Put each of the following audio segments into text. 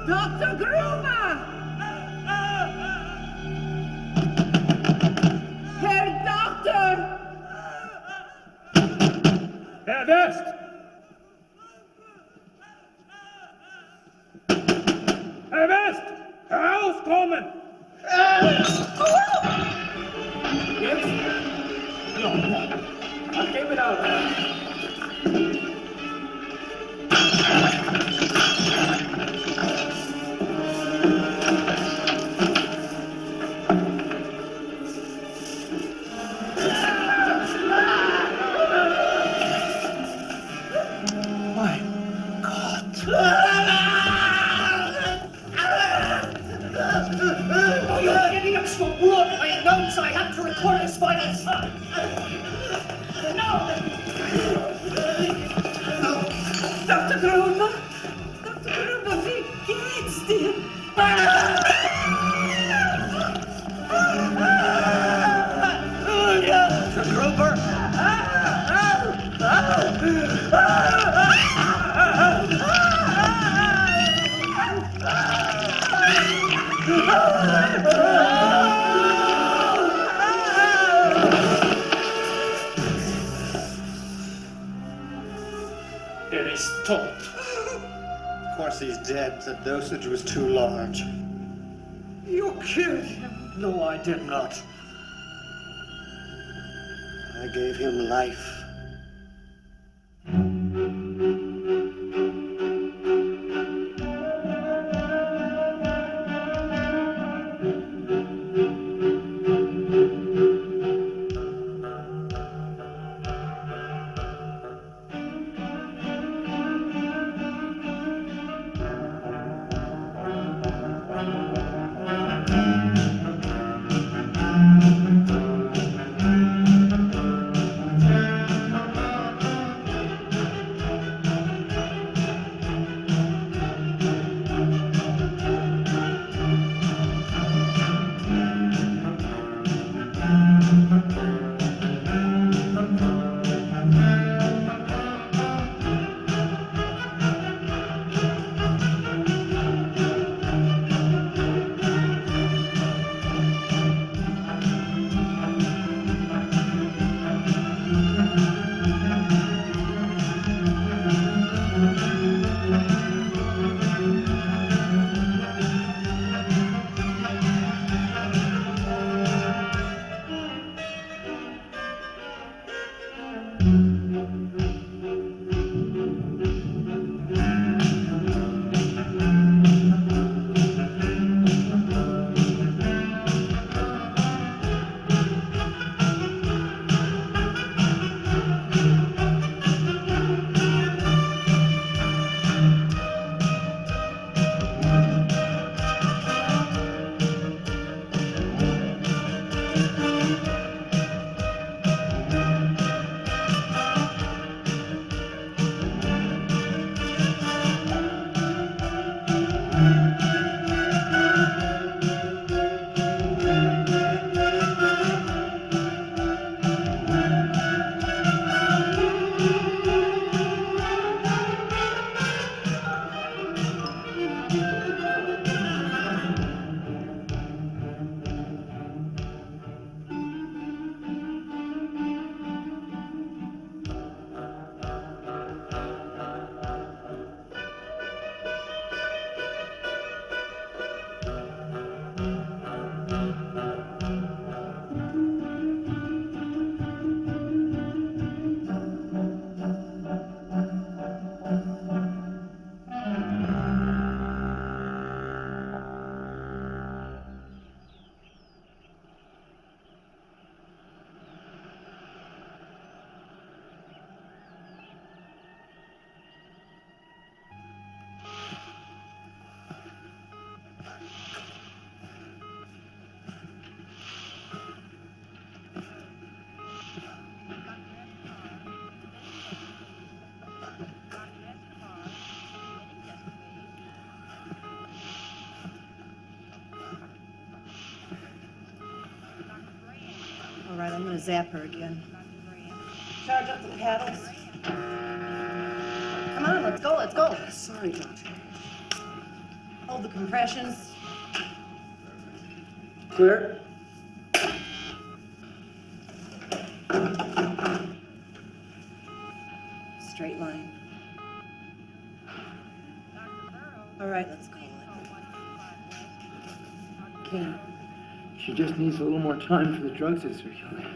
Dr. Gruber! Herr Doctor! Herr West! Herr West! Herauskommen! Jetzt? Ja. Dann gehen wir da. Oh, you're getting extra blood on your nose. I have to record his vitals. No! Dr. Gruber! Dr. Gruber, wie geht's dir? Dr. Gruber! Er ist tot. Of course he's dead. The dosage was too large. You killed him. No, I did not. I gave him life. right, I'm gonna zap her again. Charge up the paddles. Come on, let's go, let's go. Sorry, Doctor. Hold the compressions. Clear? Straight line. All right, let's call it. Kane. She just needs a little more time for the drugs to circulate.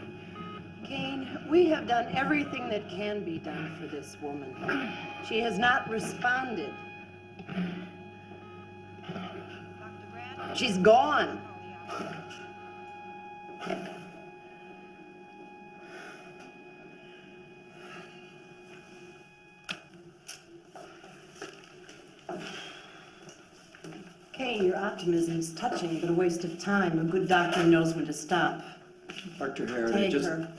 Kane, we have done everything that can be done for this woman. She has not responded. She's gone. Kane, your optimism is touching, but a waste of time. A good doctor knows when to stop. Dr. Harrod, Take her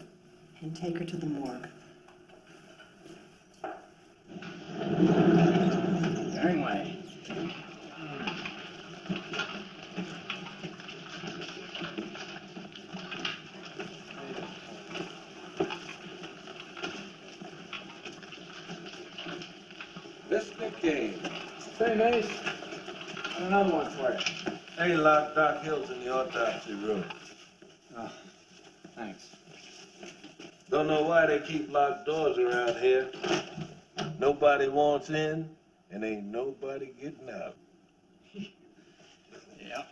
and take her to the morgue. Gangway. Mr. King. Say, Mace. Got another one for you. They locked Doc Hills in the autopsy room. Oh, thanks. Don't know why they keep locked doors around here. Nobody wants in, and ain't nobody getting out. Yeah.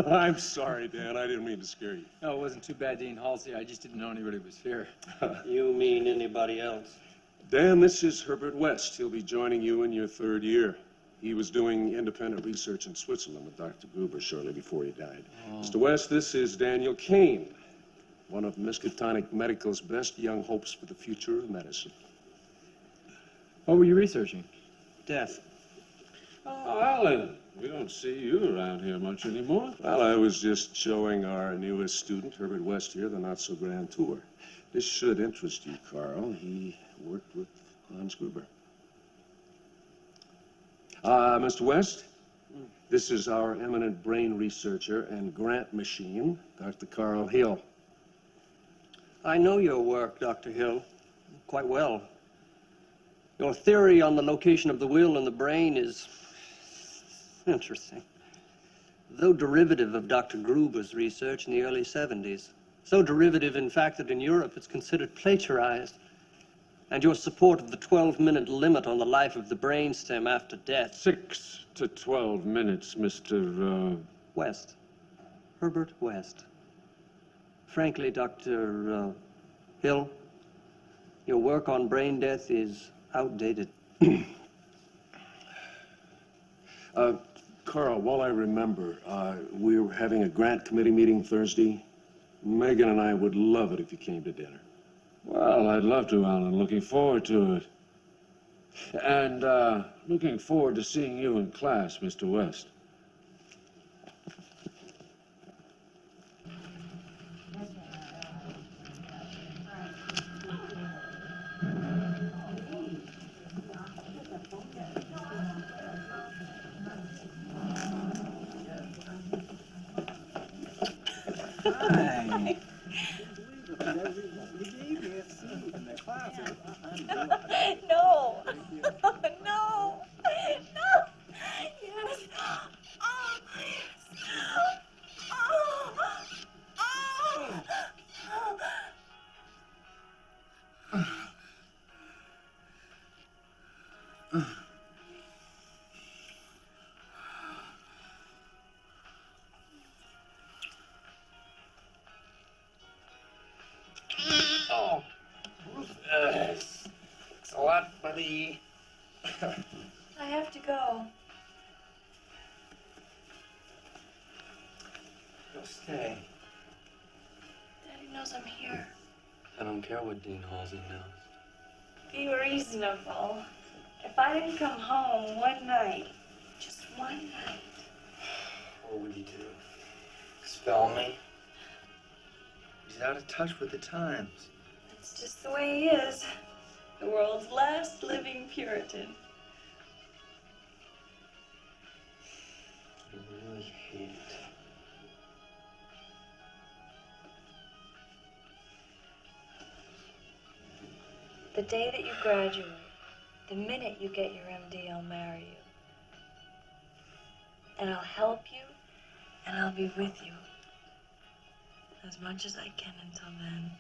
I'm sorry, Dan. I didn't mean to scare you. No, it wasn't too bad, Dean Halsey. I just didn't know anybody was here. You mean anybody else? Dan, this is Herbert West. He'll be joining you in your third year. He was doing independent research in Switzerland with Dr. Gruber shortly before he died. Mr. West, this is Daniel Kane, one of Miskatonic Medical's best young hopes for the future of medicine. What were you researching? Death. Oh, Alan, we don't see you around here much anymore. Well, I was just showing our newest student, Herbert West here, the not-so-grand tour. This should interest you, Carl. He worked with Hans Gruber. Mr. West, this is our eminent brain researcher and grant machine, Dr. Carl Hill. I know your work, Dr. Hill, quite well. Your theory on the location of the will in the brain is interesting. Though derivative of Dr. Gruber's research in the early 70s. So derivative, in fact, that in Europe it's considered plagiarized. And your support of the 12-minute limit on the life of the brainstem after death. 6 to 12 minutes, Mr. West. Herbert West. Frankly, Dr. Hill, your work on brain death is outdated. Carl, while I remember, we were having a grant committee meeting Thursday. Megan and I would love it if you came to dinner. Well, I'd love to, Alan. Looking forward to it. And looking forward to seeing you in class, Mr. West. Hi. No. No. No. Yes. Oh, yes. Oh. Oh, Rufus. Thanks a lot, buddy. I have to go. Go stay. Daddy knows I'm here. I don't care what Dean Halsey knows. Be reasonable. If I didn't come home one night, just one night. What would you do? Expel me? He's out of touch with the times. That's just the way he is. The world's last living Puritan. I really hate it. The day that you graduate, the minute you get your MD, I'll marry you. And I'll help you, and I'll be with you. As much as I can until then.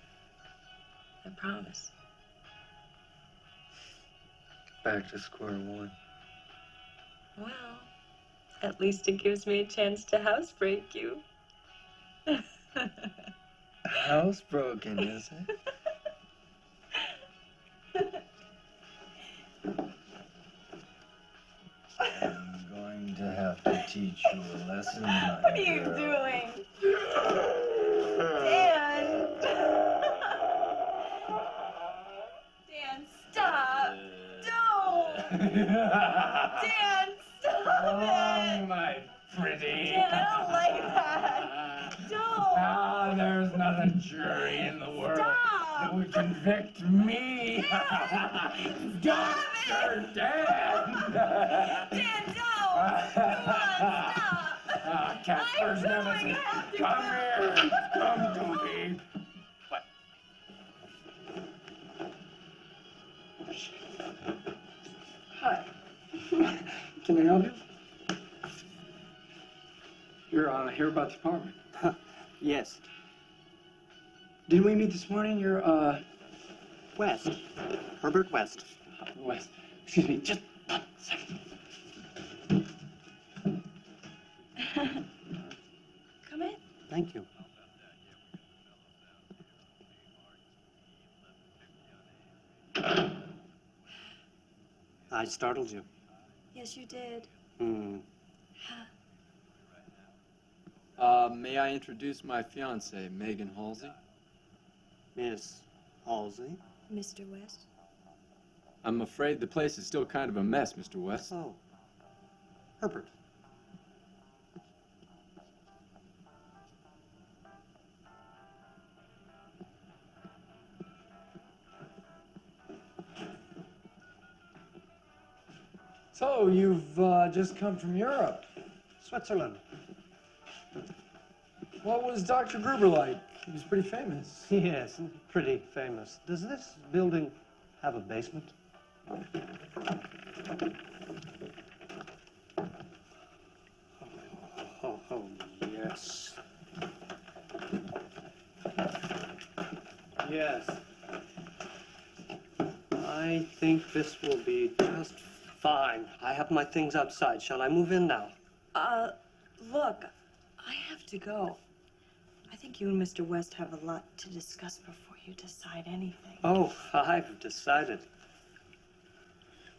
I promise. Back to square one. Well, at least it gives me a chance to housebreak you. Housebroken, is it? I'm going to have to teach you a lesson, my What are you girl. doing? Dan! Dan, stop! Don't! Dan, stop it! my pretty. Dan, I don't like that. Don't! Ah, there's not a jury in the world Stop! that would convict me. Dr. Dan! Dan, don't! Come on, stop! Casper's I'm nemesis. have to Come go. here. Come to me. What? Hi. Can I help you? You're here about the apartment. Yes. Didn't we meet this morning? You're, West. Herbert West. West. Excuse me, just a second. Come in. Thank you. I startled you. Yes, you did. May I introduce my fiancée, Megan Halsey? Miss Halsey. Mr. West. I'm afraid the place is still kind of a mess, Mr. West. Oh. Herbert. So, you've just come from Europe. Switzerland. What was Dr. Gruber like? He was pretty famous. Yes, pretty famous. Does this building have a basement? Oh, yes. Yes. I think this will be just fine. I have my things outside. Shall I move in now? Look, I have to go. I think you and Mr. West have a lot to discuss before you decide anything. Oh, I've decided.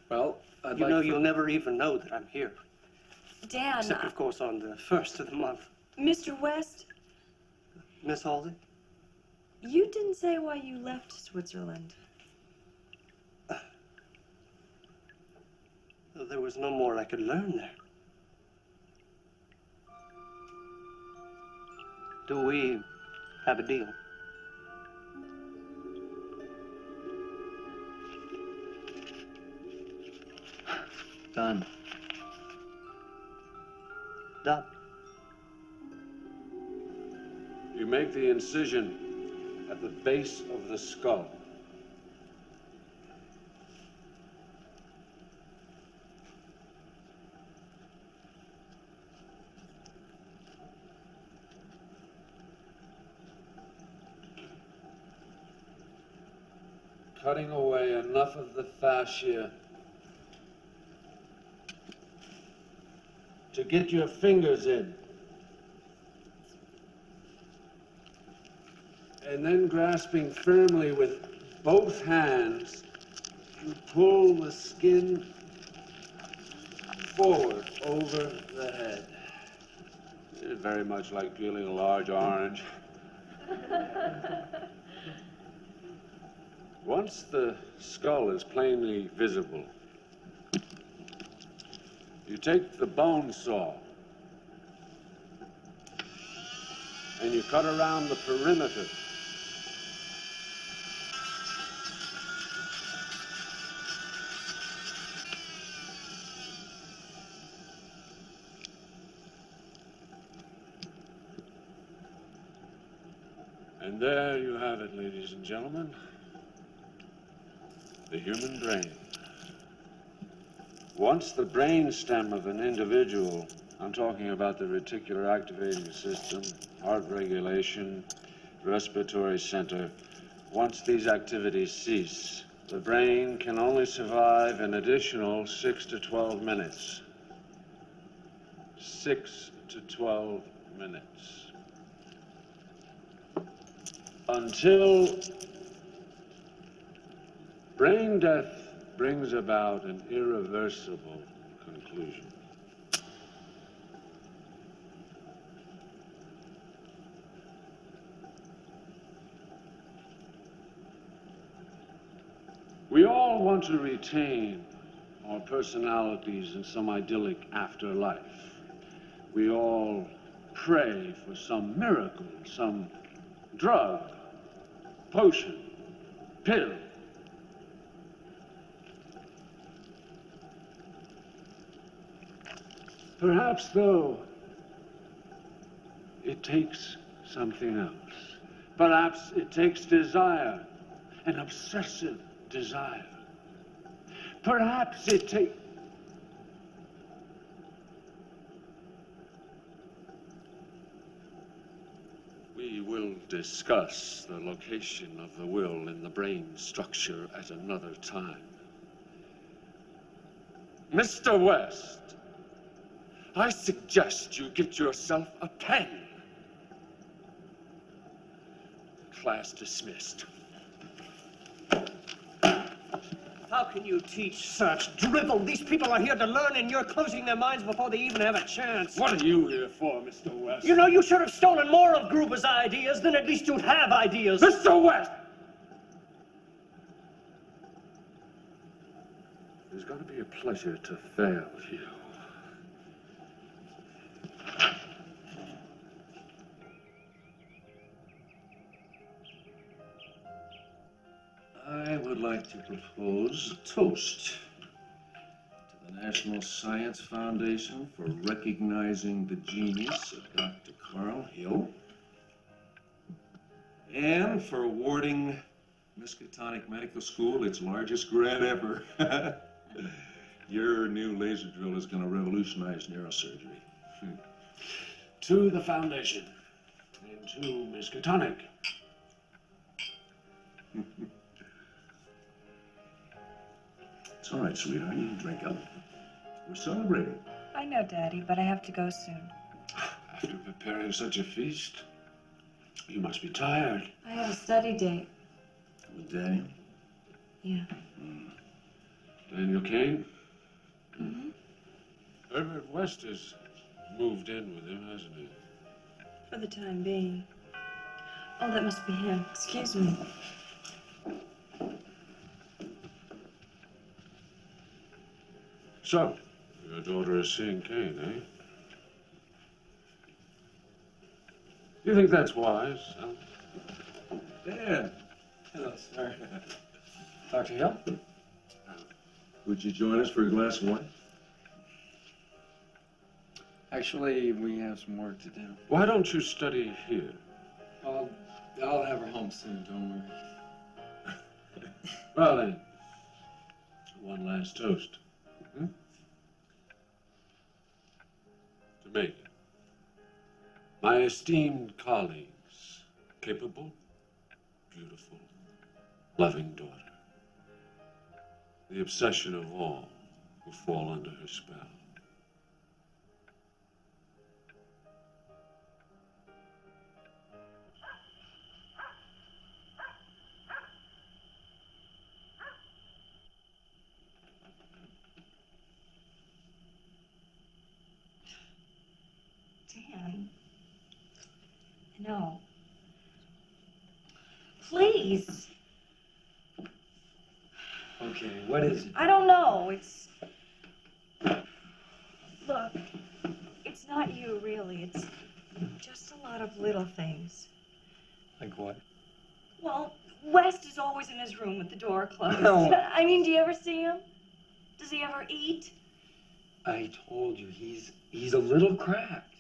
Well, You know, you'll never even know that I'm here. Dan, Except, of course, on the first of the month. Mr. West, Miss Halsey? you didn't say why you left Switzerland. there was no more I could learn there. Do we have a deal? Done. Done. You make the incision at the base of the skull. Cutting away enough of the fascia to get your fingers in. And then grasping firmly with both hands, you pull the skin forward over the head. It's very much like peeling a large orange. Once the skull is plainly visible, you take the bone saw and you cut around the perimeter. And there you have it, ladies and gentlemen. The human brain. Once the brain stem of an individual, I'm talking about the reticular activating system, heart regulation, respiratory center, once these activities cease, the brain can only survive an additional 6 to 12 minutes. 6 to 12 minutes. Until brain death brings about an irreversible conclusion. We all want to retain our personalities in some idyllic afterlife. We all pray for some miracle, some drug, potion, pill. Perhaps, though, it takes something else. Perhaps it takes desire, an obsessive desire. Perhaps it takes... We will discuss the location of the will in the brain structure at another time. Mr. West, I suggest you get yourself a pen. Class dismissed. How can you teach such drivel? These people are here to learn, and you're closing their minds before they even have a chance. What are you here for, Mr. West? You know, you should have stolen more of Gruber's ideas, then at least you'd have ideas. Mr. West! It's going to be a pleasure to fail you. I would like to propose a toast to the National Science Foundation for recognizing the genius of Dr. Carl Hill and for awarding Miskatonic Medical School its largest grant ever. Your new laser drill is going to revolutionize neurosurgery. To the foundation and to Miskatonic. It's all right, sweetheart. You can drink up. We're celebrating. I know, Daddy, but I have to go soon. After preparing such a feast, you must be tired. I have a study date. With Daniel? Yeah. Daniel Kane? Mm-hmm. Herbert West has moved in with him, hasn't he? For the time being. Oh, that must be him. Excuse me. So, Your daughter is seeing Kane, eh? Do you think that's wise, huh? Dan. Hello, sir. Dr. Hill? Would you join us for a glass of wine? Actually, we have some work to do. Why don't you study here? I'll have her home soon, don't worry. Well then, one last toast. Hmm? To me, my esteemed colleagues, capable, beautiful, loving daughter, the obsession of all who fall under her spell. Dan. No. Please. Okay, what is it? I don't know. It's. Look, it's not you, really. It's just a lot of little things. Like what? Well, West is always in his room with the door closed. No. I mean, do you ever see him? Does he ever eat? I told you, he's a little cracked.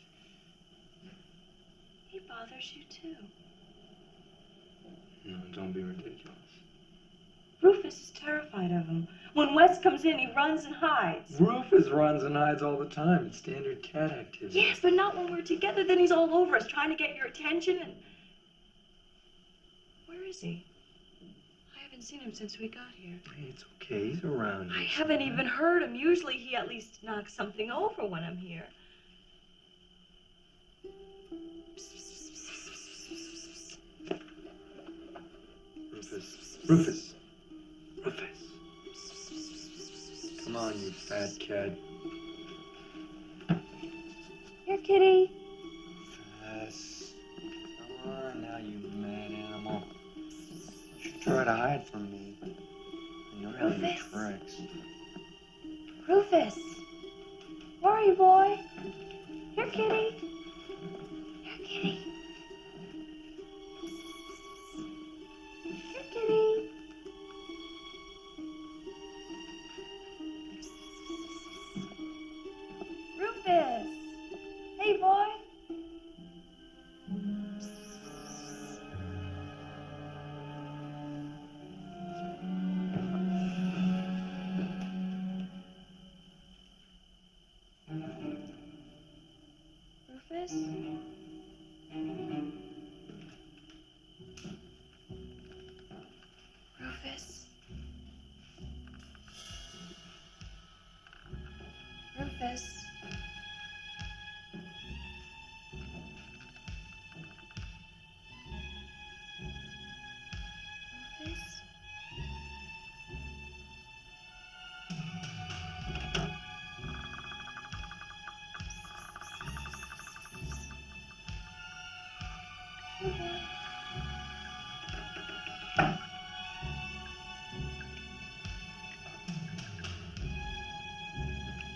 He bothers you, too. No, don't be ridiculous. Rufus is terrified of him. When West comes in, he runs and hides. Rufus runs and hides all the time. It's standard cat activity. Yes, but not when we're together. Then he's all over us, trying to get your attention. And where is he? I haven't seen him since we got here. Hey, it's okay. He's around I here. haven't even heard him. Usually he at least knocks something over when I'm here. Rufus. Come on, you fat cat. Here, kitty. Yes. Come on now, you mad animal. Don't you try to hide from me. I know how your Rufus. tricks. Rufus. Where are you, boy? Here, kitty. Here, kitty. Here, kitty. Rufus. Hey, boy. Rufus? Rufus? Rufus? Rufus?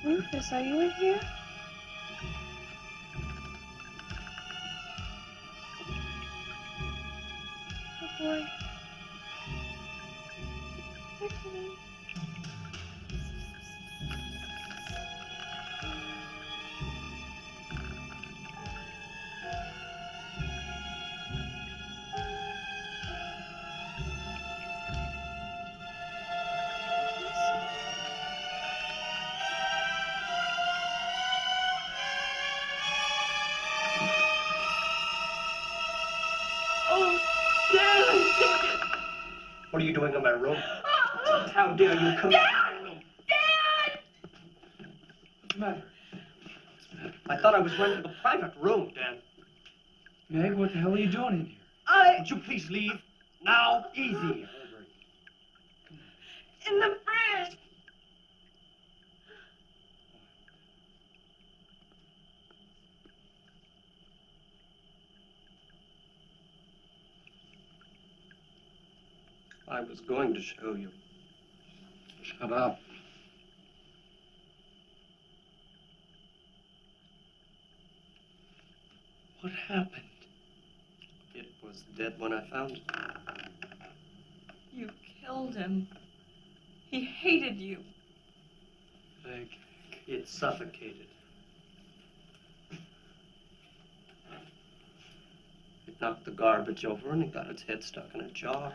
Rufus, are you in here? Oh boy. Here, kitty. Oh, Dad! What are you doing in my room? How dare you come in my room? Dad! What's the matter? I thought I was renting a private room, Dan. Meg, what the hell are you doing in here? Would you please leave? Now, easy. In the fridge! I was going to show you. Shut up. What happened? It was dead when I found it. You killed him. He hated you. It suffocated. It knocked the garbage over and it got its head stuck in a jar.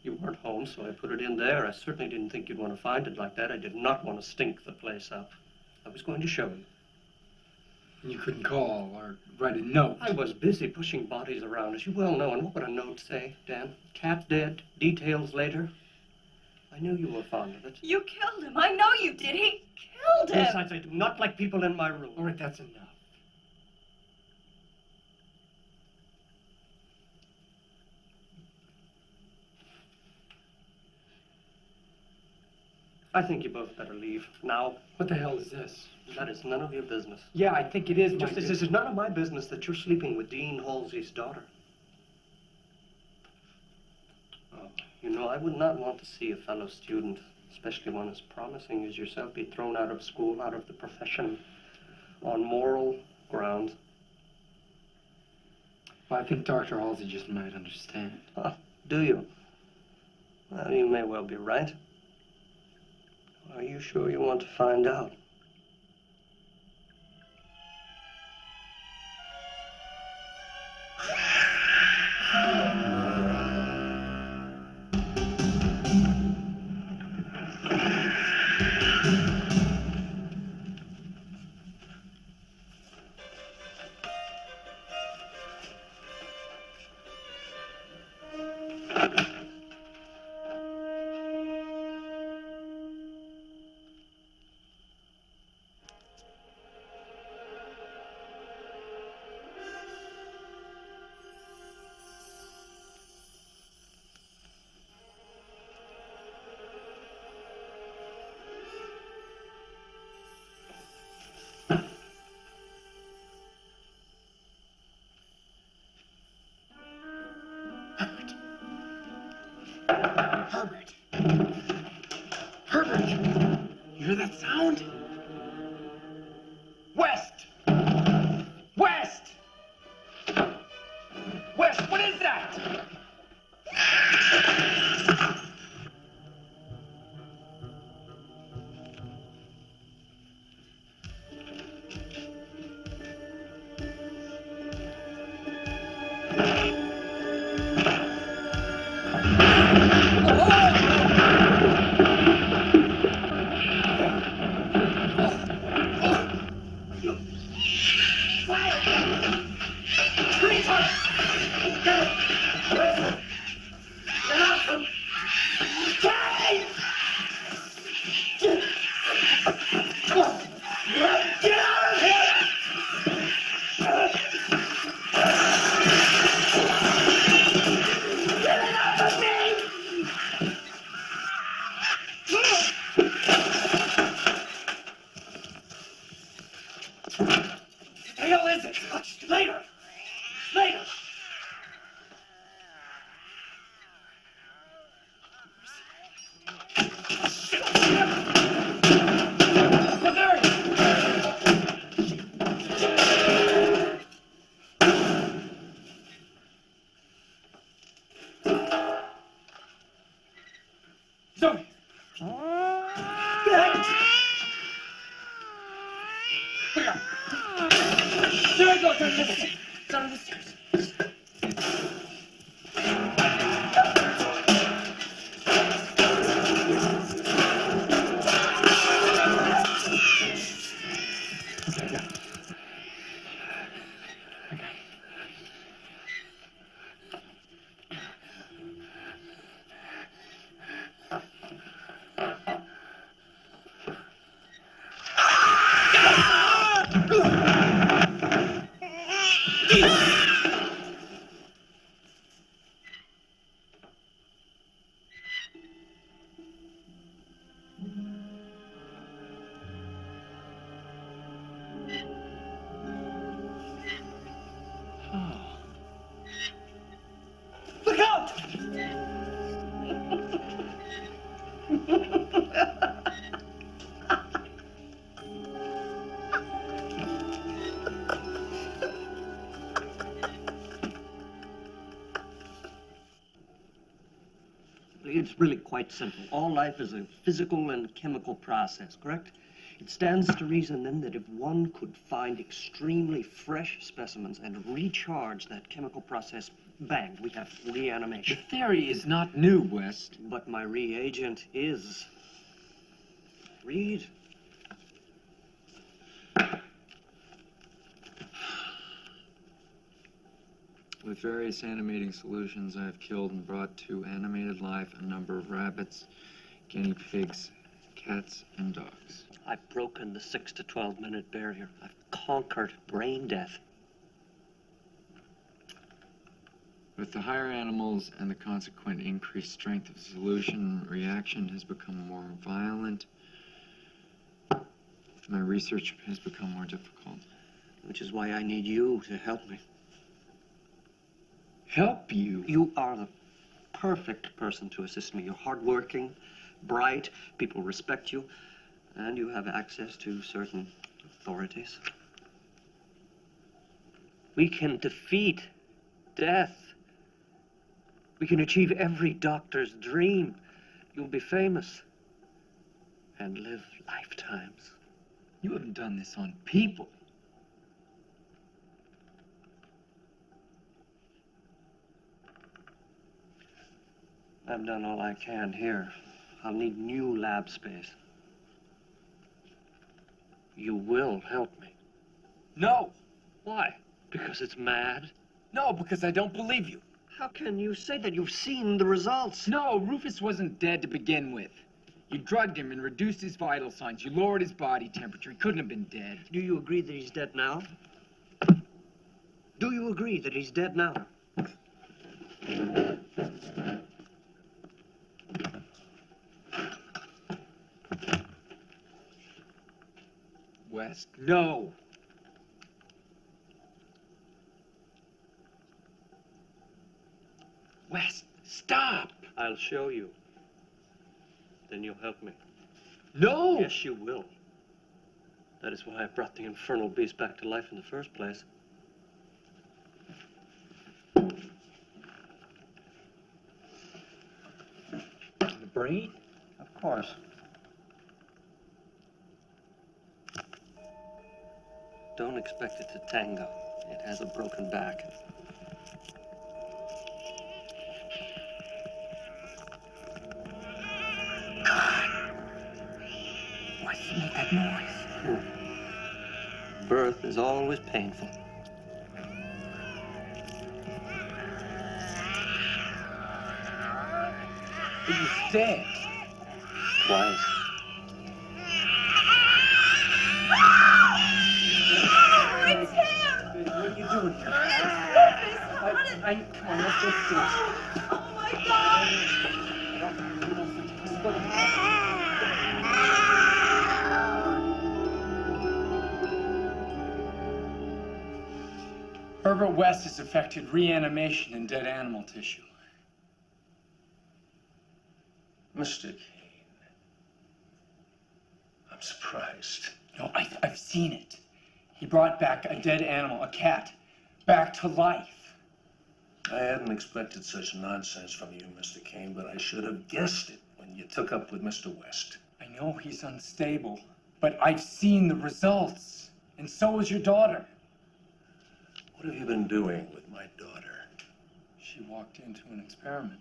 You weren't home, so I put it in there. I certainly didn't think you'd want to find it like that. I did not want to stink the place up. I was going to show you. You couldn't call or write a note. I was busy pushing bodies around, as you well know. And what would a note say, Dan? Cat dead, details later. I knew you were fond of it. You killed him. I know you did. He killed him. Besides, I do not like people in my room. All right, that's enough. I think you both better leave now. What the hell is this? That is none of your business. Yeah, I think it is my Just as business. this is none of my business that you're sleeping with Dean Halsey's daughter. Oh, you know, I would not want to see a fellow student, especially one as promising as yourself, be thrown out of school, out of the profession, on moral grounds. Well, I think Dr. Halsey just might understand. Do you? Well, you may well be right. Are you sure you want to find out? Herbert! Herbert! You hear that sound? West! West! West, what is that? Trees! It's really quite simple. All life is a physical and chemical process, correct? It stands to reason, then, that if one could find extremely fresh specimens and recharge that chemical process, bang, we have reanimation. The theory is not new, West. But my reagent is. Read. With various animating solutions, I have killed and brought to animated life a number of rabbits, guinea pigs, cats, and dogs. I've broken the 6 to 12 minute barrier. I've conquered brain death. With the higher animals and the consequent increased strength of the solution, reaction has become more violent. My research has become more difficult. Which is why I need you to help me. Help you? You are the perfect person to assist me. You're hardworking, bright, people respect you, and you have access to certain authorities. We can defeat death. We can achieve every doctor's dream. You'll be famous and live lifetimes. You haven't done this on people. I've done all I can here. I'll need new lab space. You will help me. No. Why? Because it's mad? No, because I don't believe you. How can you say that? You've seen the results. No, Rufus wasn't dead to begin with. You drugged him and reduced his vital signs. You lowered his body temperature. He couldn't have been dead. Do you agree that he's dead now? Do you agree that he's dead now? West, no. West, stop. I'll show you. Then you'll help me. No! Yes, you will. That is why I brought the infernal beast back to life in the first place. The brain? Of course. Don't expect it to tango. It has a broken back. Why did you make that noise? Birth is always painful. It was dead. Twice. It's him! What are you doing here? Come on, let's go upstairs. Oh my God! Herbert West has effected reanimation in dead animal tissue. Mr. Kane, I'm surprised. No, I've seen it. He brought back a dead animal, a cat, back to life. I hadn't expected such nonsense from you, Mr. Kane, but I should have guessed it when you took up with Mr. West. I know he's unstable, but I've seen the results, and so has your daughter. What have you been doing with my daughter? She walked into an experiment.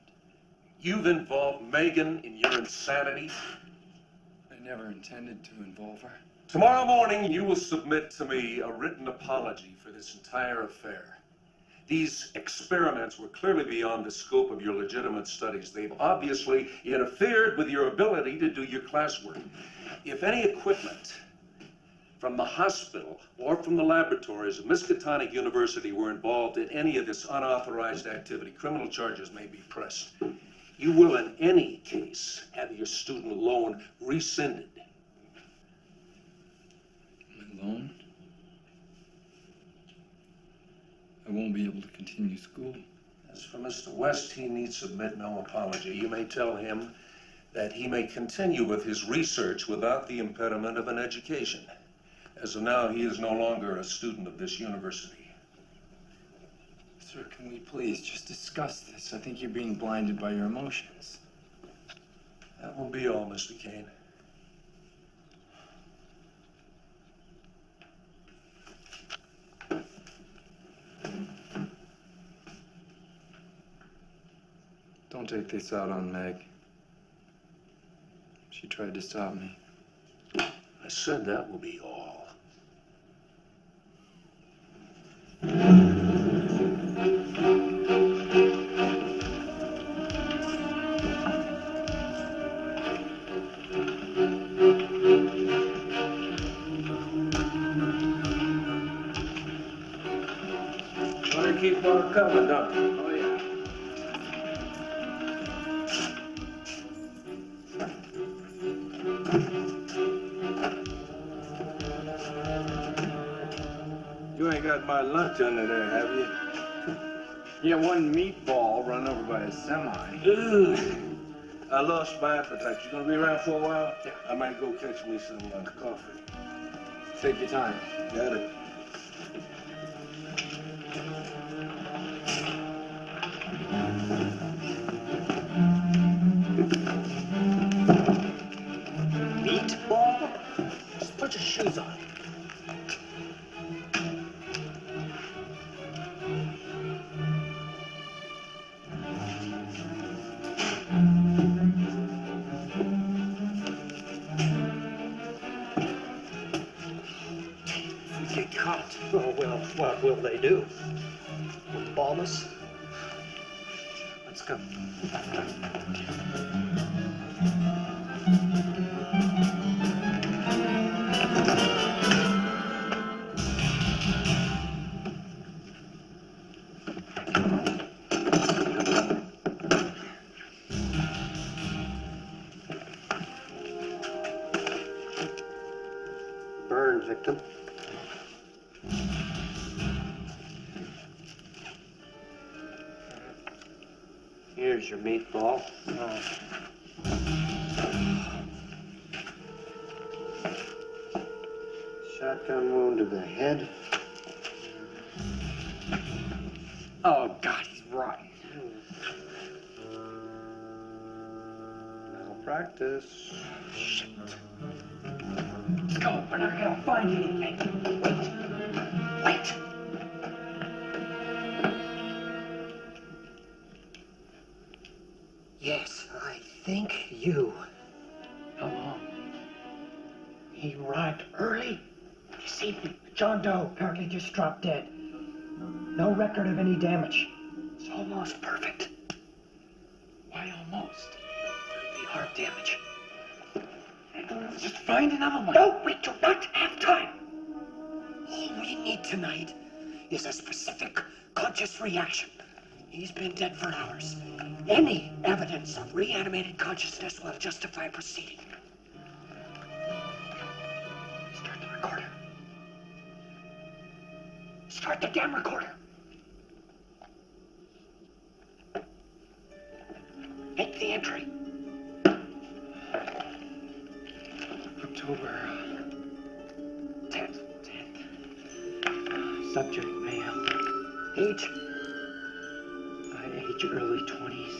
You've involved Megan in your insanity? I never intended to involve her. Tomorrow morning, you will submit to me a written apology for this entire affair. These experiments were clearly beyond the scope of your legitimate studies. They've obviously interfered with your ability to do your classwork. If any equipment from the hospital or from the laboratories of Miskatonic University were involved in any of this unauthorized activity, criminal charges may be pressed. You will, in any case, have your student loan rescinded. My loan? I won't be able to continue school. As for Mr. West, he need submit no apology. You may tell him that he may continue with his research without the impediment of an education. As of now, he is no longer a student of this university. Sir, can we please just discuss this? I think you're being blinded by your emotions. That will be all, Mr. Kane. Don't take this out on Meg. She tried to stop me. I said that will be all. Better keep on coming, don't you? Oh, yeah. You ain't got my lunch under there, have you? Yeah, one meatball run over by a semi. Ugh. I lost my appetite. You gonna be around for a while? Yeah. I might go catch me some coffee. Take your time. Got it. Meatball? Just put your shoes on. If we get caught, oh, well, what will they do? Bomb us? Let's go. Burn, victim. Here's your meatball. Shotgun wound to the head. Oh, God, he's rotten. Malpractice. Shit. Let's go. We're not gonna find anything. Wait. Wait. Yes, I think you. How long? He arrived early this evening. John Doe apparently just dropped dead. No record of any damage. It's almost perfect. Why almost? Could be heart damage. Just find another one. No, we do not have time. All we need tonight is a specific conscious reaction. He's been dead for hours. Any evidence of reanimated consciousness will justify proceeding. Start the recorder. Start the damn recorder. Make the entry. October 10th. Subject male. Age? Age early 20s.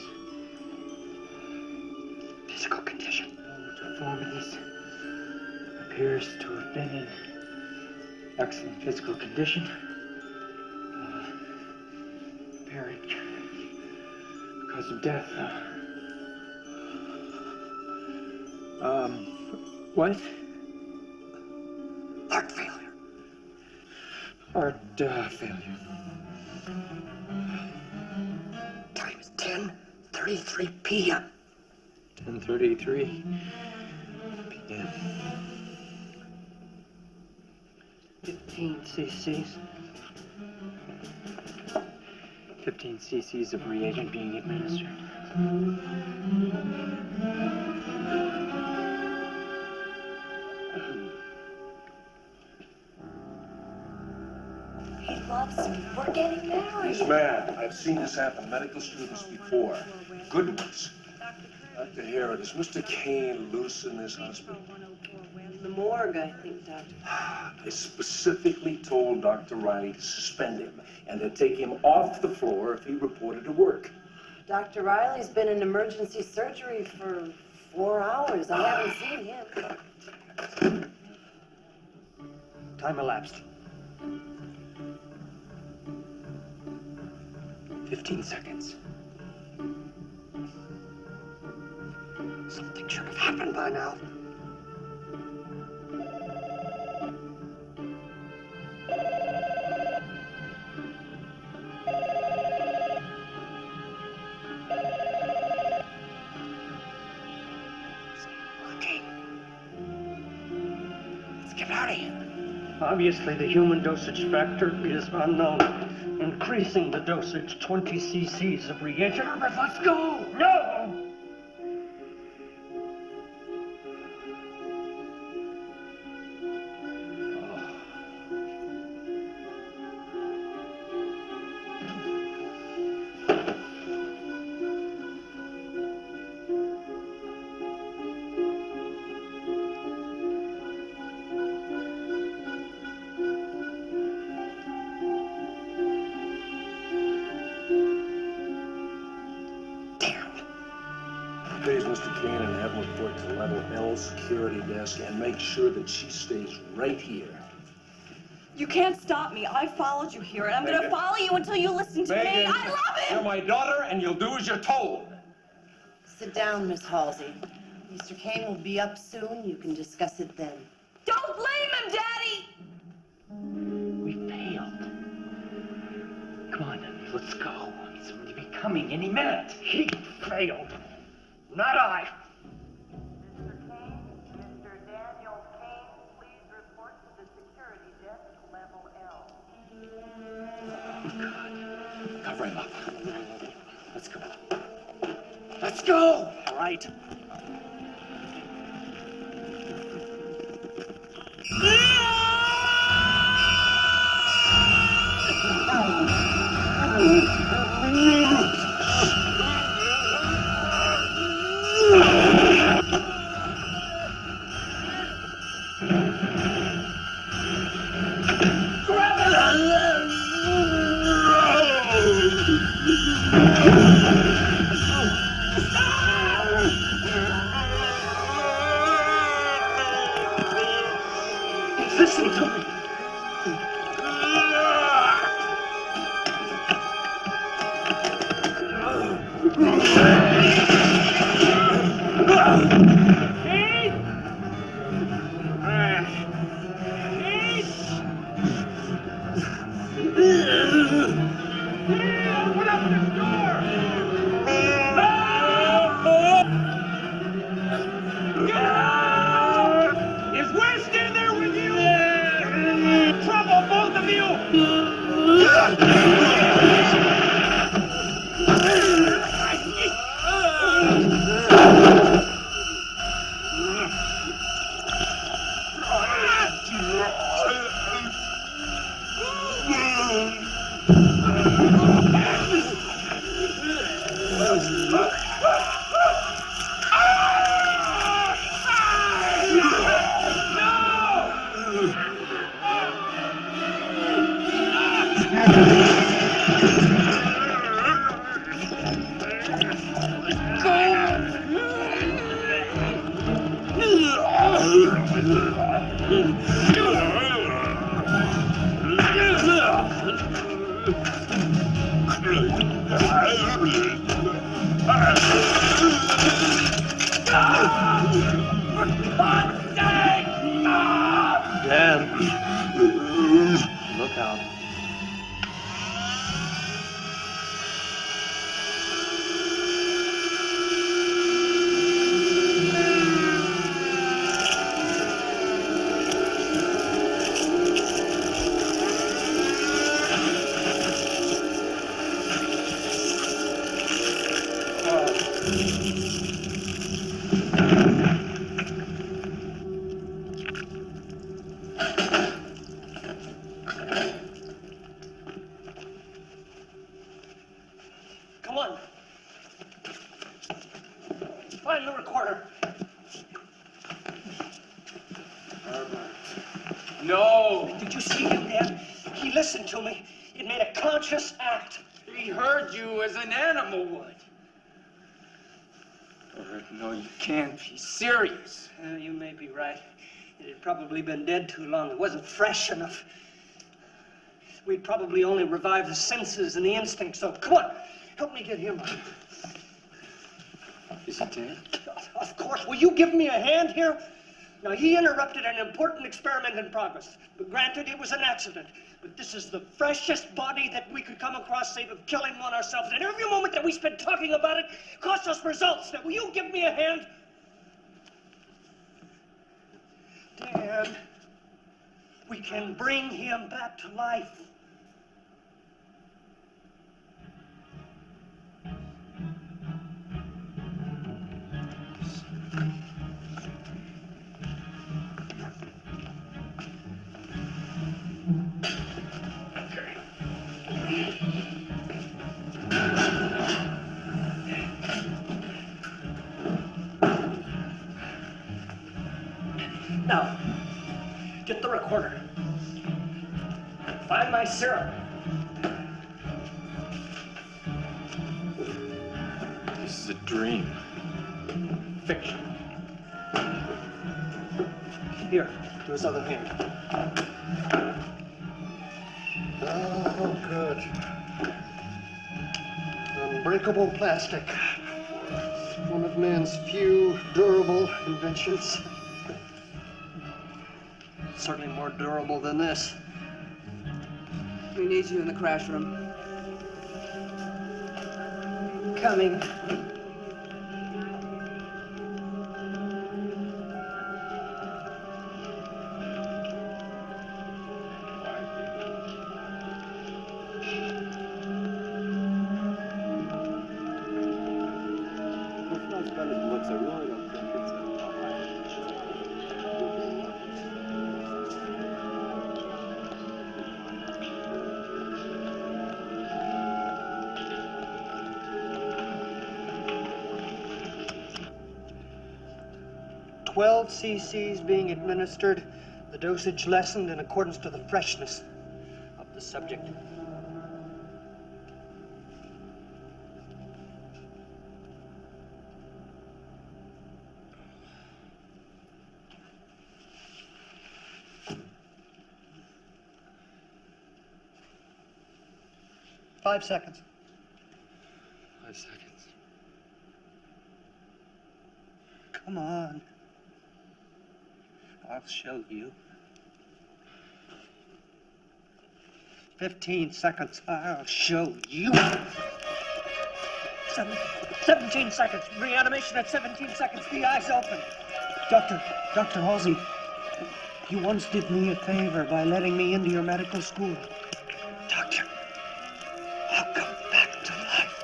Physical condition? No deformities. Appears to have been in excellent physical condition. Apparent cause of death. What? Heart failure. Heart failure. Time is 10:33 p.m. 10:33 p.m. 15 cc's. 15 cc's of reagent being administered. He loves me. We're getting married. He's mad. I've seen this happen. Medical students before. Good ones. Dr. Harrod, is Mr. Kane loose in this hospital? In the morgue, I think, Doctor. I specifically told Dr. Riley to suspend him and to take him off the floor if he reported to work. Dr. Riley's been in emergency surgery for 4 hours. I haven't seen him. Time elapsed. 15 seconds. Something should have happened by now. Let's get out of here. Obviously, the human dosage factor is unknown. Increasing the dosage 20 cc's of reagent. Let's go! No! Please, Mr. Kane, and have him report to level L security desk and make sure that she stays right here. You can't stop me. I followed you here, and I'm going to follow you until you listen to me. I love him! You're my daughter, and you'll do as you're told. Sit down, Miss Halsey. Mr. Kane will be up soon. You can discuss it then. Don't blame him, Daddy! We failed. Come on, let's go. He's going to be coming any minute. He failed. Not I. Mr. Kane, Mr. Daniel Kane, please report to the security desk, level L. Cover him up. Let's go. Let's go! All right. Listen to me. Is West in there with you? Trouble, both of you! Dan, look out. Come on. Find the recorder. No. Did you see him, Dan? He listened to me. It made a conscious act. He heard you as an animal would. No, you can't be serious. You may be right. It had probably been dead too long. It wasn't fresh enough. We'd probably only revive the senses and the instincts, so come on, help me get him. Is he dead? Of course. Will you give me a hand here? Now, he interrupted an important experiment in progress. But granted, it was an accident. But this is the freshest body that we could come across, save of killing one ourselves. And every moment that we spend talking about it costs us results. Now, will you give me a hand? Dan, we can bring him back to life. Now, get the recorder. Find my syrup. This is a dream. Fiction. Here, to his other hand. Oh, good. Unbreakable plastic. One of man's few durable inventions. Certainly more durable than this. We need you in the crash room. Coming. cc's being administered, the dosage lessened in accordance to the freshness of the subject. Five seconds. 5 seconds. Come on. I'll show you. 15 seconds. I'll show you. 17 seconds. Reanimation at 17 seconds. The eyes open. Dr. Halsey, you once did me a favor by letting me into your medical school. Doctor, I'll come back to life.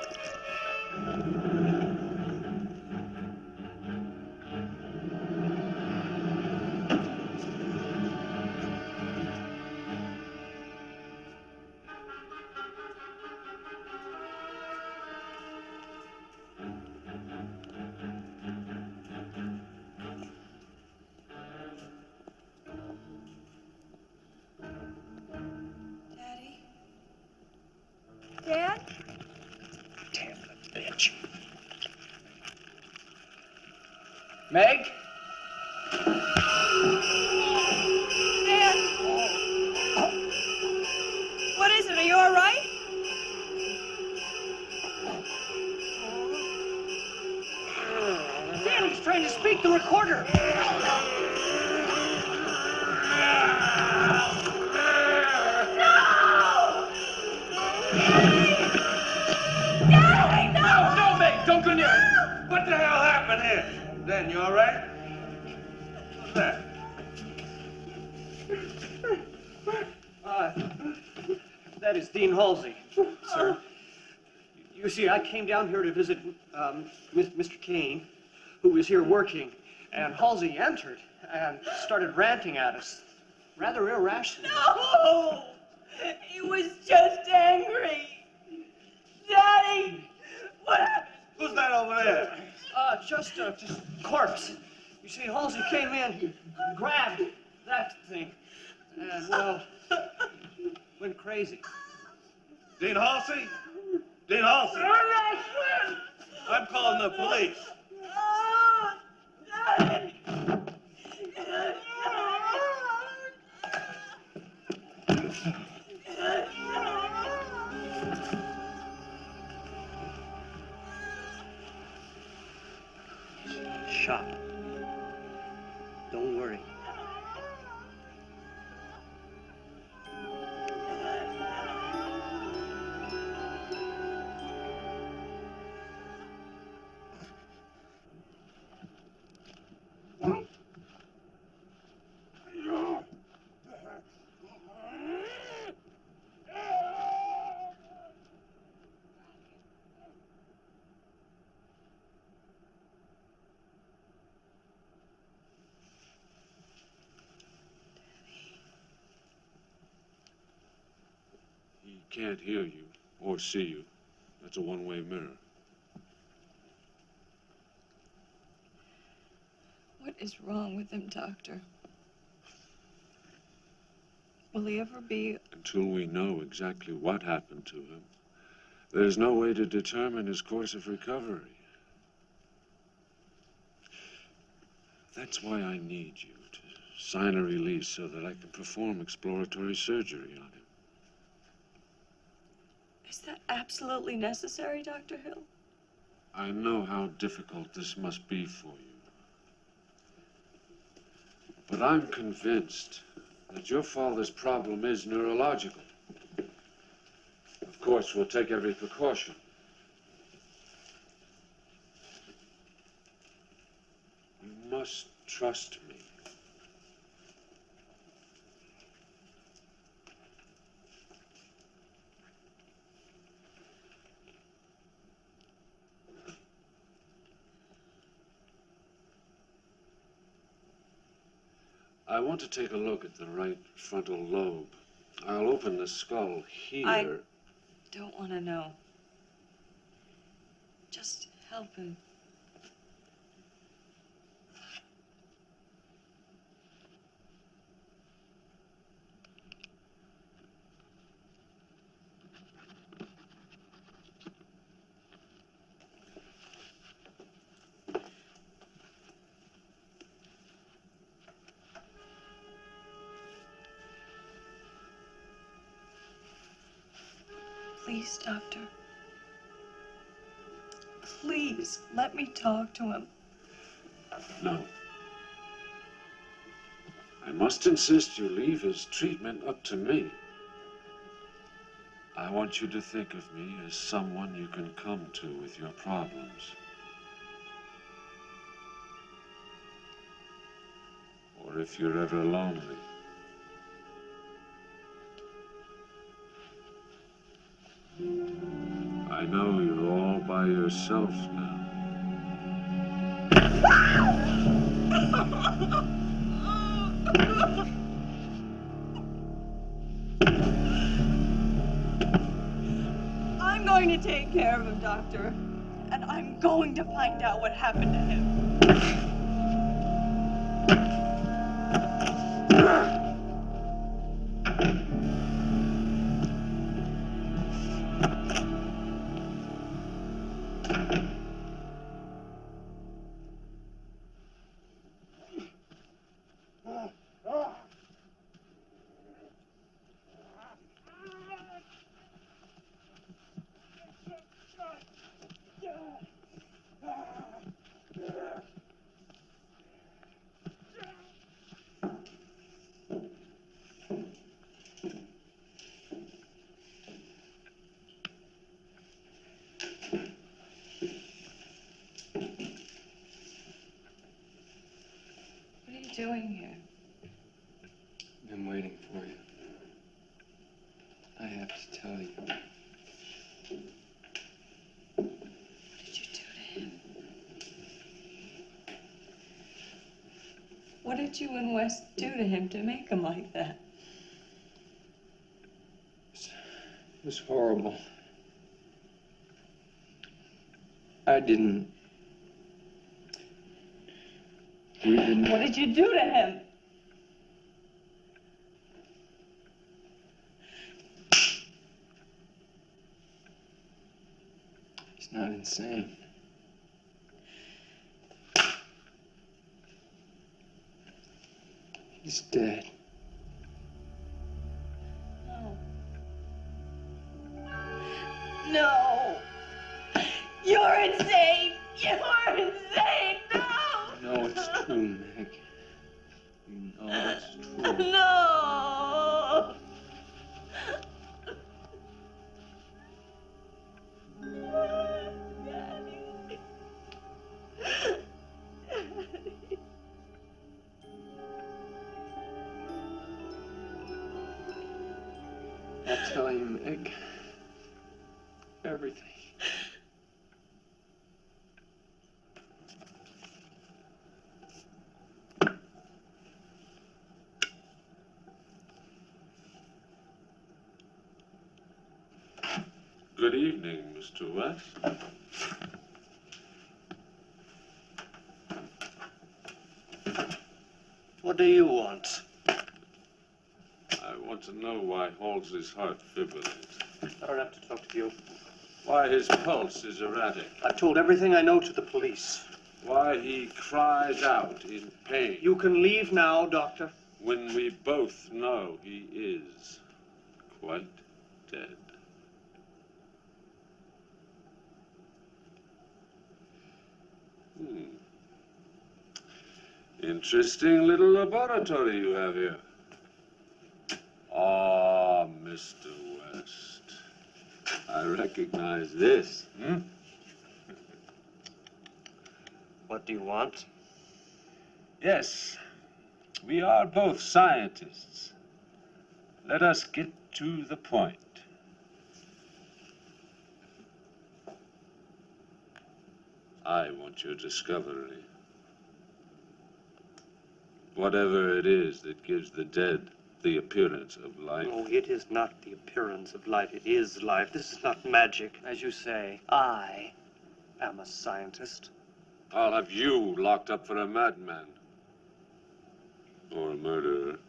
Dad? Damn the bitch. Meg? Dad? What is it? Are you all right? Dan, he's trying to speak the recorder. No, Meg, don't go near it. What the hell happened here? Dan, you all right? What's that? That is Dean Halsey, sir. You see, I came down here to visit Mr. Kane, who was here working, and Halsey entered and started ranting at us, rather irrationally. No! He was just angry. Daddy! What happened? Who's that over there? Just corpse. You see, Halsey came in, he grabbed that thing, and, well, went crazy. Dean Halsey? Dean Halsey? I'm calling the police. shop. Don't worry. He can't hear you or see you. That's a one-way mirror. What is wrong with him, Doctor? Will he ever be... Until we know exactly what happened to him, there's no way to determine his course of recovery. That's why I need you to sign a release so that I can perform exploratory surgery on him. Is that absolutely necessary, Dr. Hill? I know how difficult this must be for you. But I'm convinced that your father's problem is neurological. Of course, we'll take every precaution. You must trust me. I want to take a look at the right frontal lobe. I'll open the skull here. I don't want to know. Just help him. Please, Doctor. Please, let me talk to him. No. I must insist you leave his treatment up to me. I want you to think of me as someone you can come to with your problems. Or if you're ever lonely. I know you're all by yourself now. I'm going to take care of him, Doctor. And I'm going to find out what happened to him. What are you doing here? I've been waiting for you. I have to tell you. What did you do to him? What did you and Wes do to him to make him like that? It was horrible. I didn't. We didn't. What did you do to him? He's not insane. He's dead. No. No! You're insane! You're insane! No! You know it's true, Meg. You know it's true. No! Daddy. I'll tell you, Meg. Everything. Good evening, Mr. West. What do you want? I want to know why Halsey's heart fibrillates. I don't have to talk to you. Why his pulse is erratic. I've told everything I know to the police. Why he cries out in pain. You can leave now, Doctor. When we both know he is quite dead. Interesting little laboratory you have here. Ah, Mr. West. I recognize this. What do you want? Yes, we are both scientists. Let us get to the point. I want your discovery. Whatever it is that gives the dead the appearance of life. No, it is not the appearance of life. It is life. This is not magic. As you say, I am a scientist. I'll have you locked up for a madman. Or a murderer.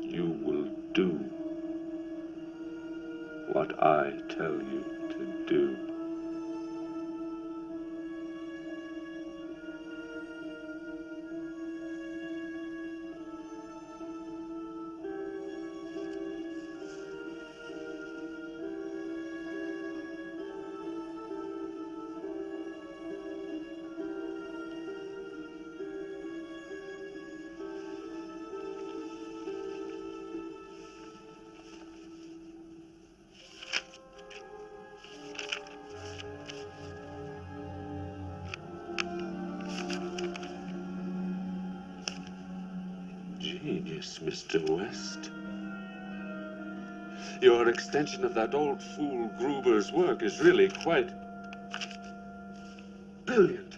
You will do what I tell you to do. Genius, Mr. West. Your extension of that old fool Gruber's work is really quite brilliant.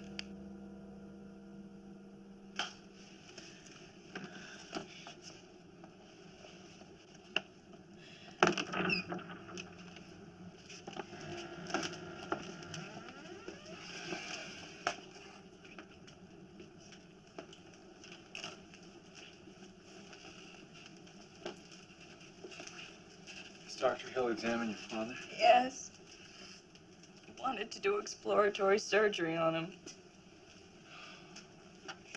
Dr. Hill examine your father? Yes. Wanted to do exploratory surgery on him.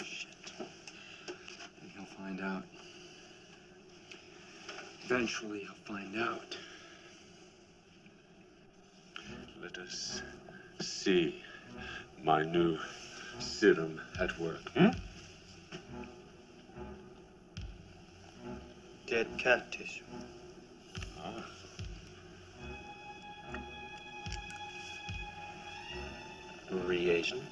Shit. And he'll find out. Eventually he'll find out. Let us see my new serum at work. Dead cat tissue. Reagent.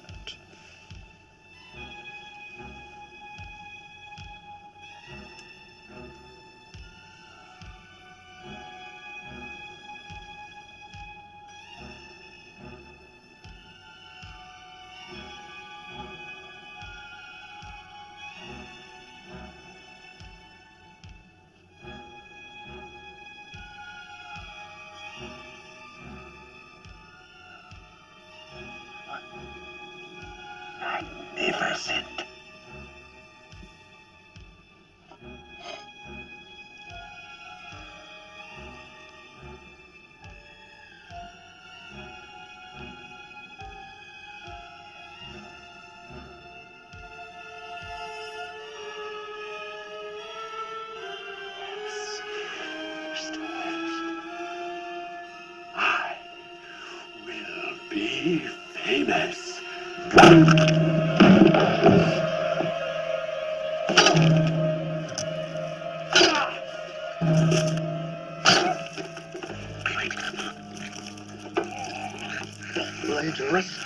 be famous. Dangerous.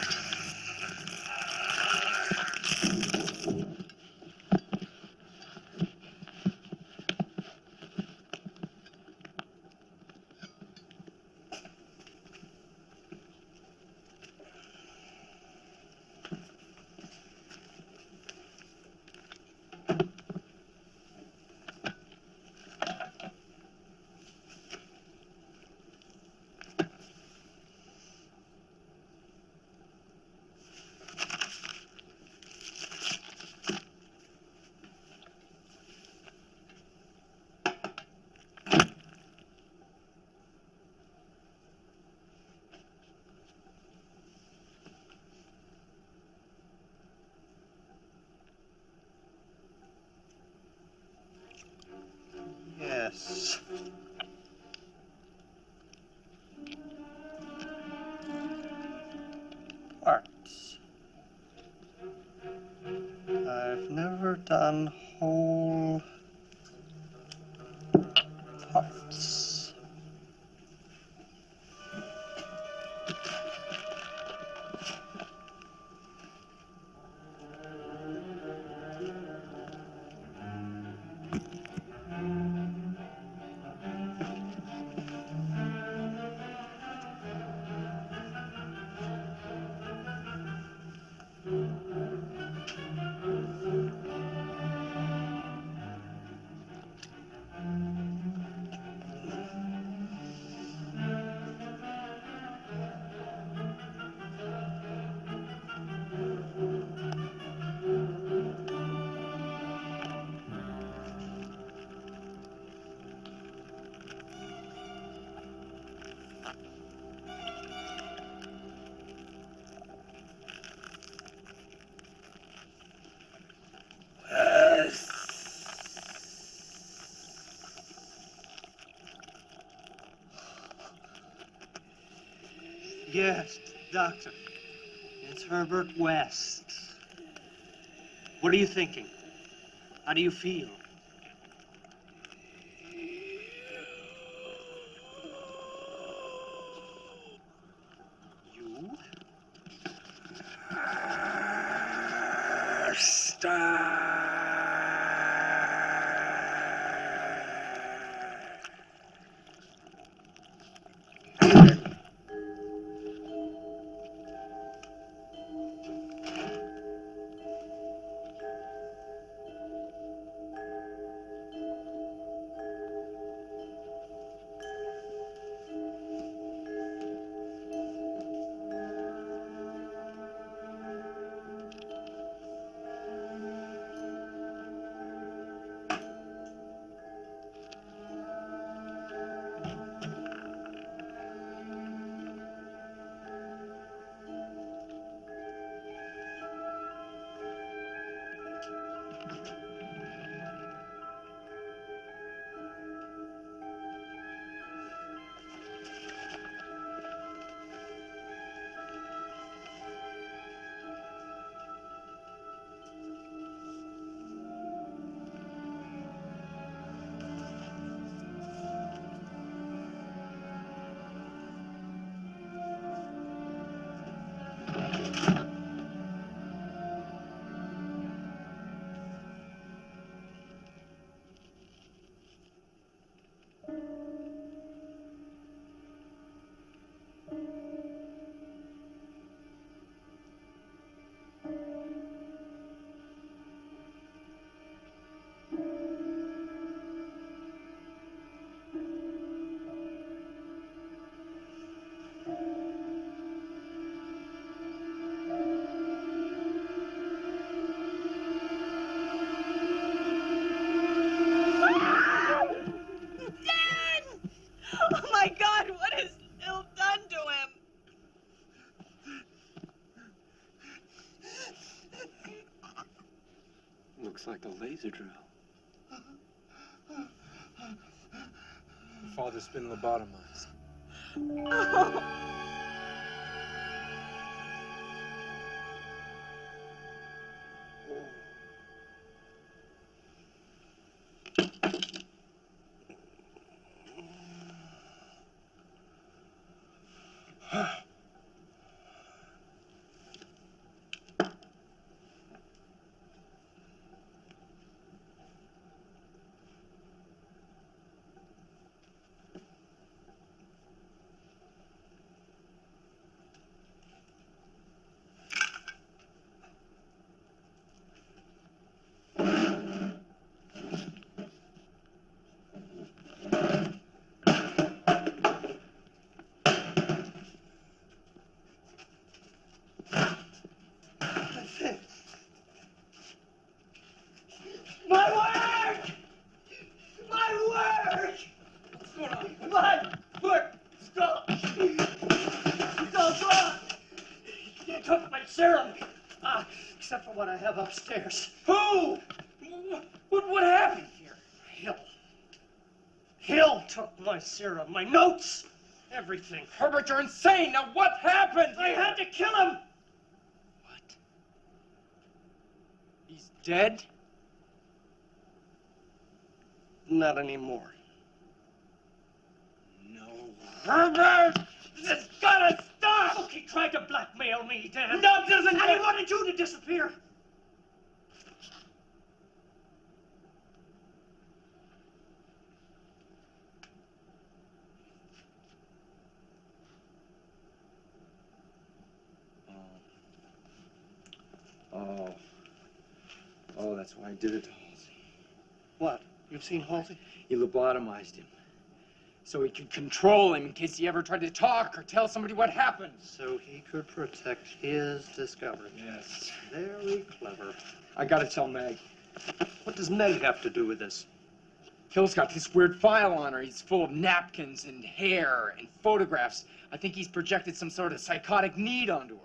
Yes. Parts. I've never done whole parts. Yes, Doctor. It's Herbert West. What are you thinking? How do you feel? You? Oh my God, what has Bill done to him? Looks like a laser drill. Father's been lobotomized. Oh. Eric! What's going on? Come on! Look! Skull! Skull, go on! You took my serum! Except for what I have upstairs. Who? What happened here? Hill. Hill took my serum, my notes, everything. Herbert, you're insane. Now what happened? I had to kill him! What? He's dead? Not anymore. No. Herbert! This has gotta stop! Look, he tried to blackmail me, Dan. No, it doesn't. And he wanted you to disappear. Oh, that's why I did it to Halsey. What? You've seen Halsey? He lobotomized him. So he could control him in case he ever tried to talk or tell somebody what happened. So he could protect his discovery. Yes. Very clever. I gotta tell Meg. What does Meg have to do with this? Hill's got this weird file on her. He's full of napkins and hair and photographs. I think he's projected some sort of psychotic need onto her.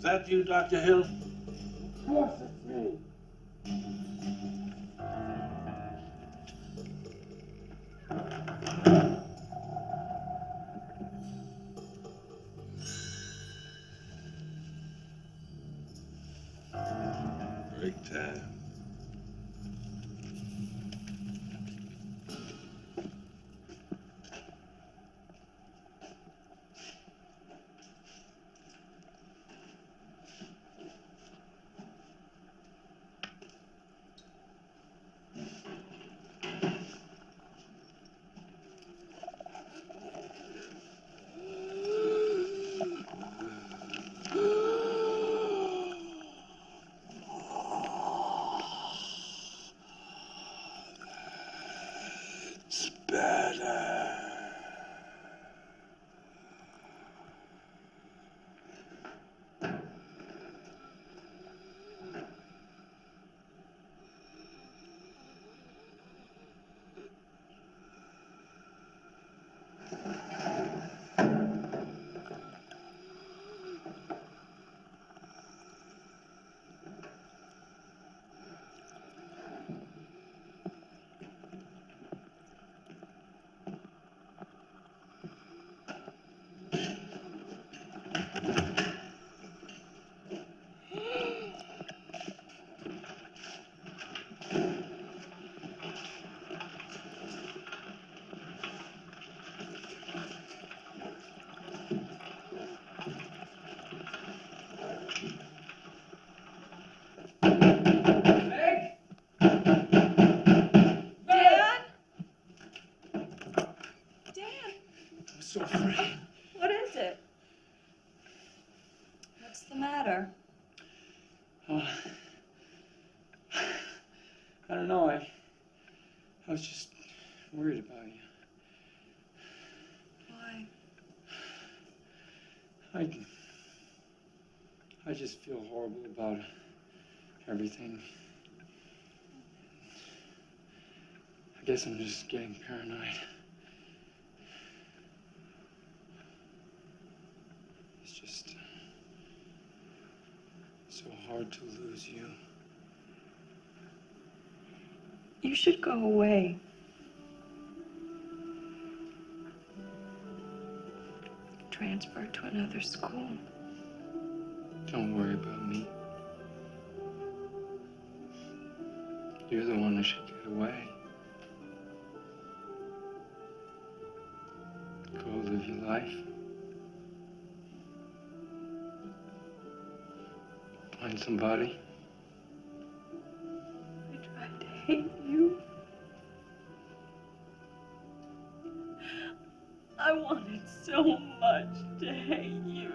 that you, Dr. Hill? Yes, it's me. Break time. So afraid. What is it? What's the matter? I don't know. I was just worried about you. Why? I just feel horrible about everything. I guess I'm just getting paranoid. It's just so hard to lose you. You should go away. Transfer to another school. Don't worry about me. You're the one who should get away. Go live your life. Find somebody. I tried to hate you. I wanted so much to hate you.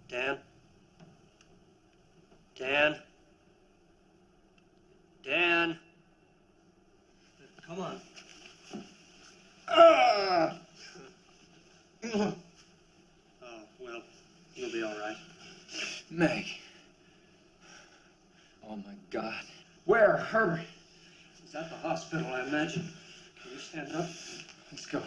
Dan? Dan? Dan? Come on. Oh, well, you'll be all right. Meg. Oh my God. Where? Herbert? He's at the hospital, I imagine. Can you stand up? Let's go.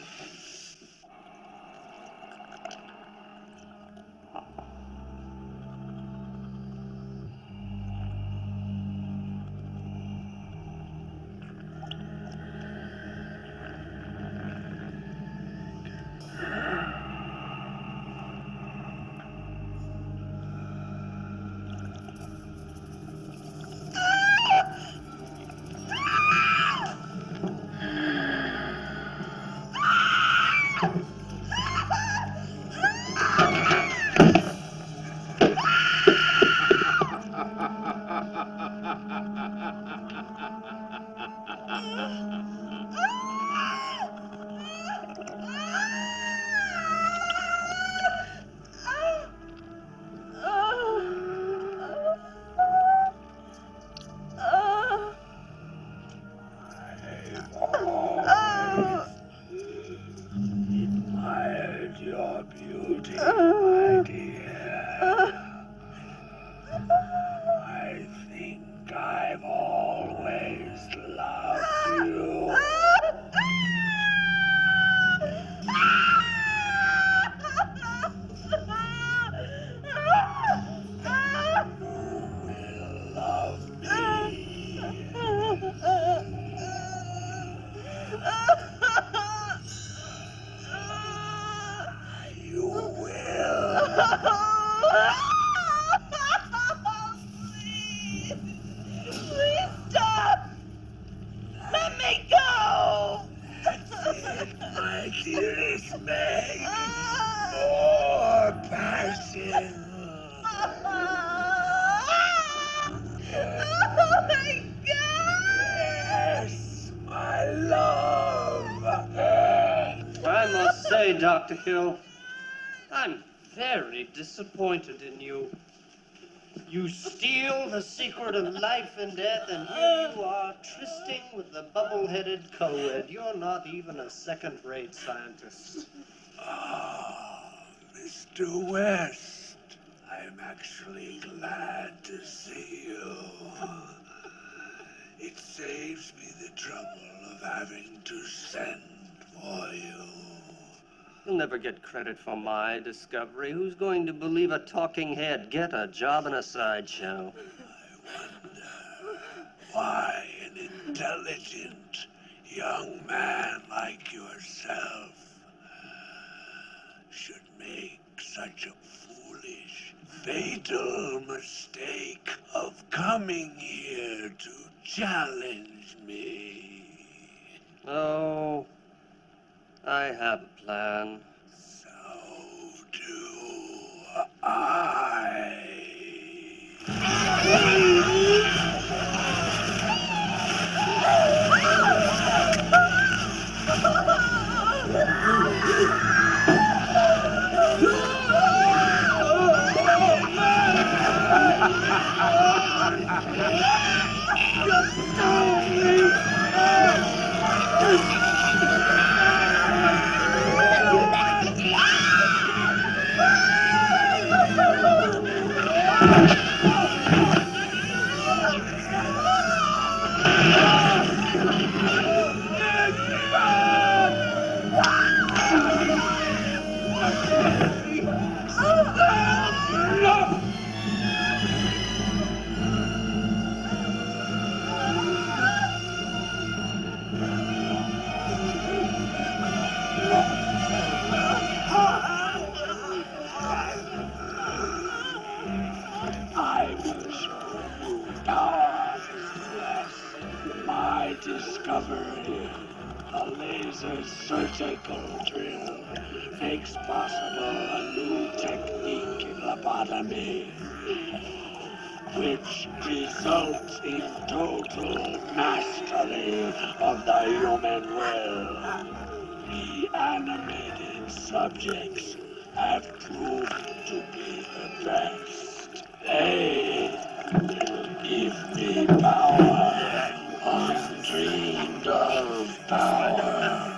Admired your beauty, my dear. I think I've always loved you. You will. Please stop! Let me go! That's it, my dearest Meg. More passion. Oh my God! Yes, my love. I must say, Dr. Hill, I'm very disappointed in you. You steal the secret of life and death, and here you are trysting with the bubble-headed co-ed. You're not even a second-rate scientist. Mr. West, I'm actually glad to see you. It saves me the trouble of having to send for you. You'll never get credit for my discovery. Who's going to believe a talking head? Get a job in a sideshow. Why an intelligent young man like yourself should make such a foolish, fatal mistake of coming here to challenge me. Oh, I have a plan. So do I. discovery. A laser surgical drill makes possible a new technique in lobotomy, which results in total mastery of the human will. Reanimated subjects have proved to be the best. They will give me power, undreamed of power.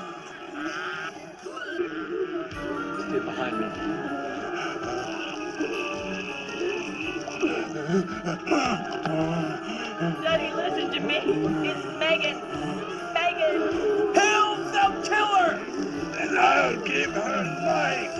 Stay behind me. Daddy, listen to me. It's Megan. Megan. Help! They'll kill her! And I'll give her life.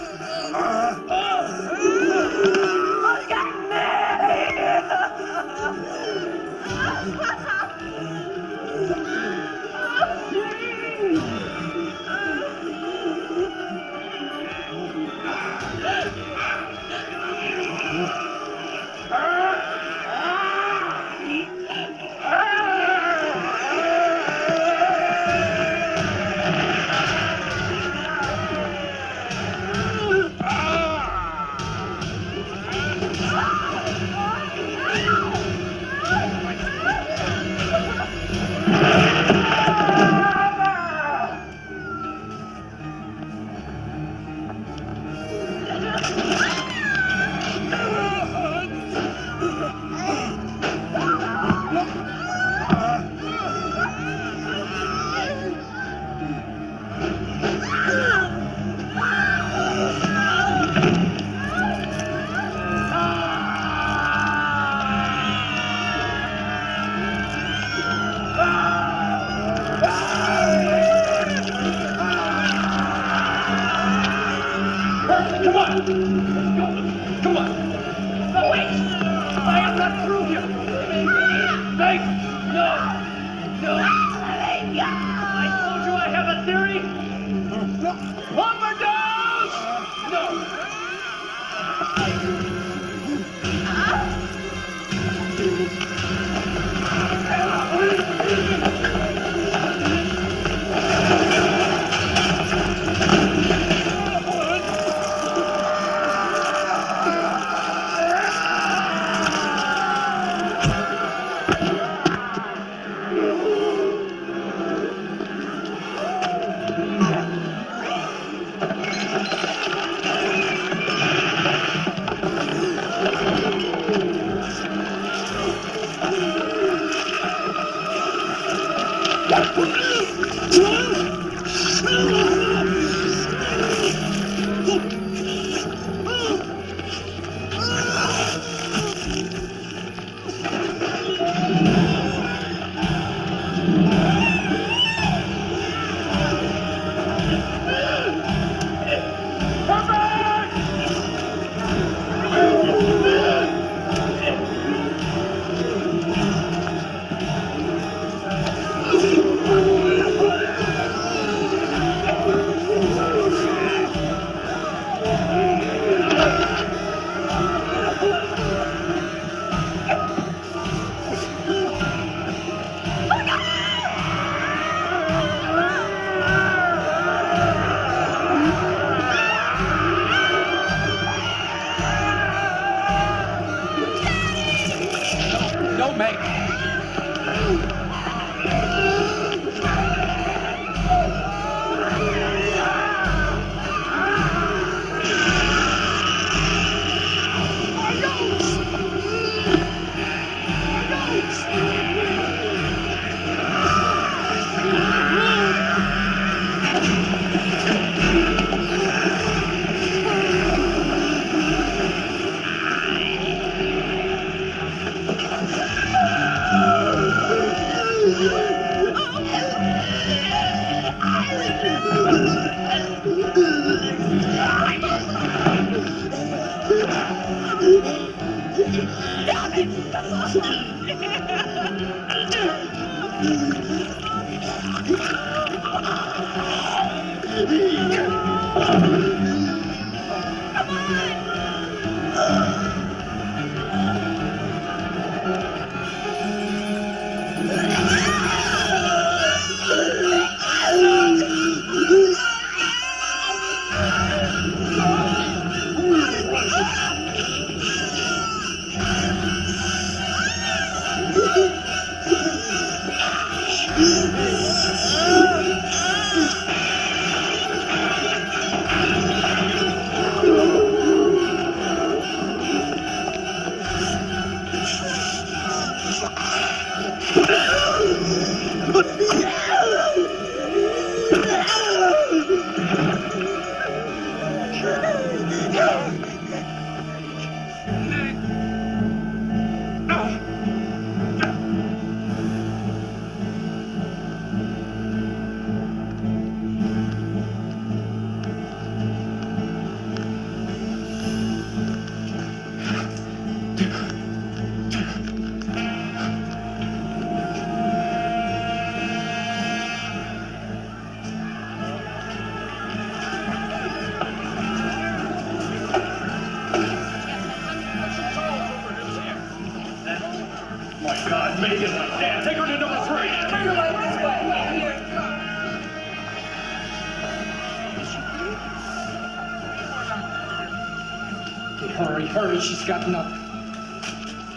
Hurry, hurry, she's got nothing.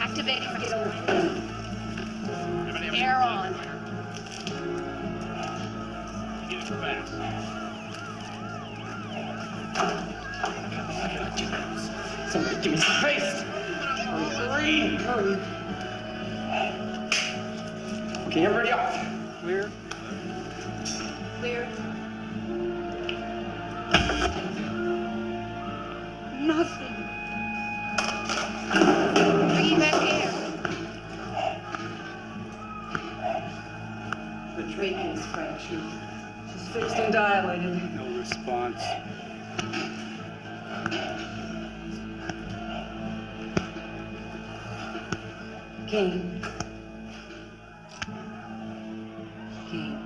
Activating air on. Somebody give me space! Hurry, hurry. Okay, everybody off. Clear? Clear. Nothing. Bringing back air. The trachea is fractured. She's fixed and dilated. No response. Kane. Kane.